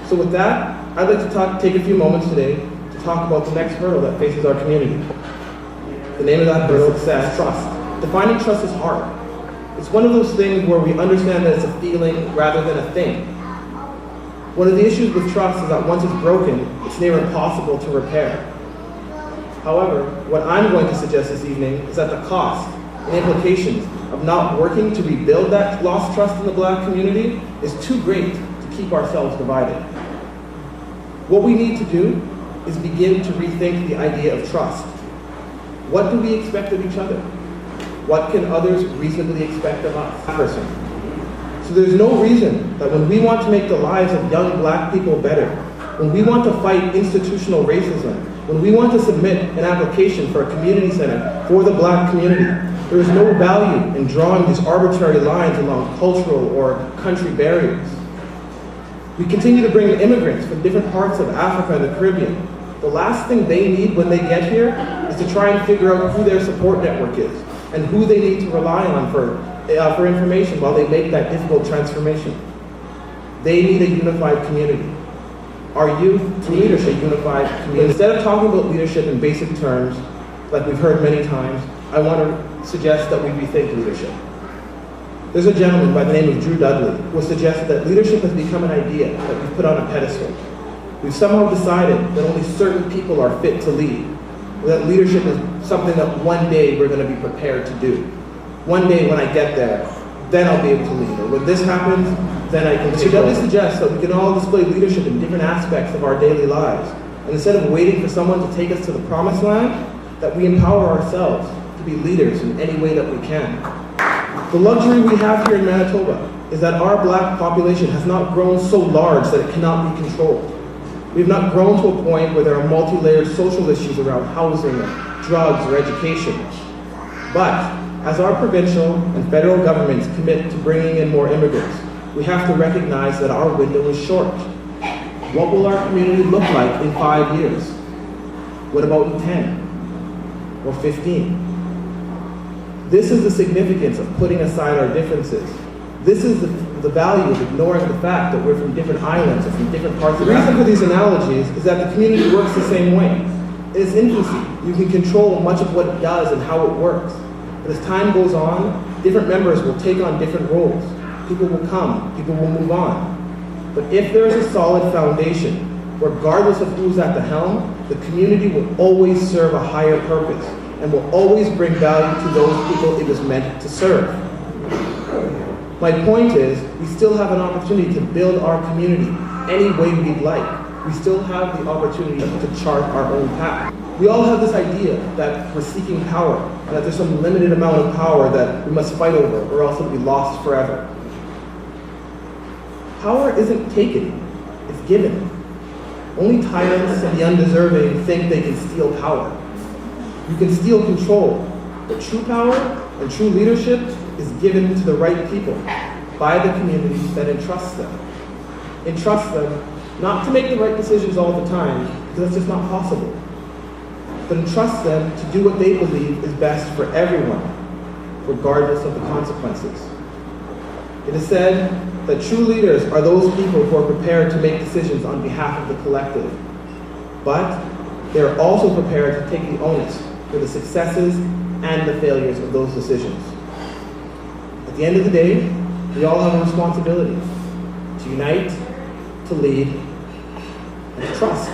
So with that, I'd like to take a few moments today to talk about the next hurdle that faces our community. The name of that hurdle is trust. Defining trust is hard. It's one of those things where we understand that it's a feeling rather than a thing. One of the issues with trust is that once it's broken, it's near impossible to repair. However, what I'm going to suggest this evening is that the cost and implications of not working to rebuild that lost trust in the Black community is too great to keep ourselves divided. What we need to do is begin to rethink the idea of trust. What do we expect of each other? What can others reasonably expect of us? So there's no reason that when we want to make the lives of young Black people better, when we want to fight institutional racism, when we want to submit an application for a community center for the Black community, there is no value in drawing these arbitrary lines along cultural or country barriers. We continue to bring immigrants from different parts of Africa and the Caribbean. The last thing they need when they get here is to try and figure out who their support network is and who they need to rely on for information while they make that difficult transformation. They need a unified community. Our youth need a unified community. Instead of talking about leadership in basic terms, like we've heard many times, I want to suggest that we rethink leadership. There's a gentleman by the name of Drew Dudley who has suggested that leadership has become an idea that we've put on a pedestal. We've somehow decided that only certain people are fit to lead, or that leadership is something that one day we're going to be prepared to do. One day when I get there, then I'll be able to lead. Or when this happens, then I can. So Dudley suggests that we can all display leadership in different aspects of our daily lives. And instead of waiting for someone to take us to the promised land, that we empower ourselves to be leaders in any way that we can. The luxury we have here in Manitoba is that our Black population has not grown so large that it cannot be controlled. We have not grown to a point where there are multi-layered social issues around housing, drugs, or education. But as our provincial and federal governments commit to bringing in more immigrants, we have to recognize that our window is short. What will our community look like in 5 years? What about in 10 or 15? This is the significance of putting aside our differences. This is the value of ignoring the fact that we're from different islands or from different parts of the reason for these analogies is that the community works the same way. In its infancy, you can control much of what it does and how it works. But as time goes on, different members will take on different roles. People will come, people will move on. But if there is a solid foundation, regardless of who's at the helm, the community will always serve a higher purpose and will always bring value to those people it was meant to serve. My point is, we still have an opportunity to build our community any way we'd like. We still have the opportunity to chart our own path. We all have this idea that we're seeking power, and that there's some limited amount of power that we must fight over, or else it'll be lost forever. Power isn't taken, it's given. Only tyrants and the undeserving think they can steal power. You can steal control, but true power and true leadership is given to the right people by the community that entrusts them. Entrust them not to make the right decisions all the time, because that's just not possible, but entrust them to do what they believe is best for everyone, regardless of the consequences. It is said that true leaders are those people who are prepared to make decisions on behalf of the collective, but they are also prepared to take the onus for the successes and the failures of those decisions. At the end of the day, we all have a responsibility to unite, to lead, and to trust.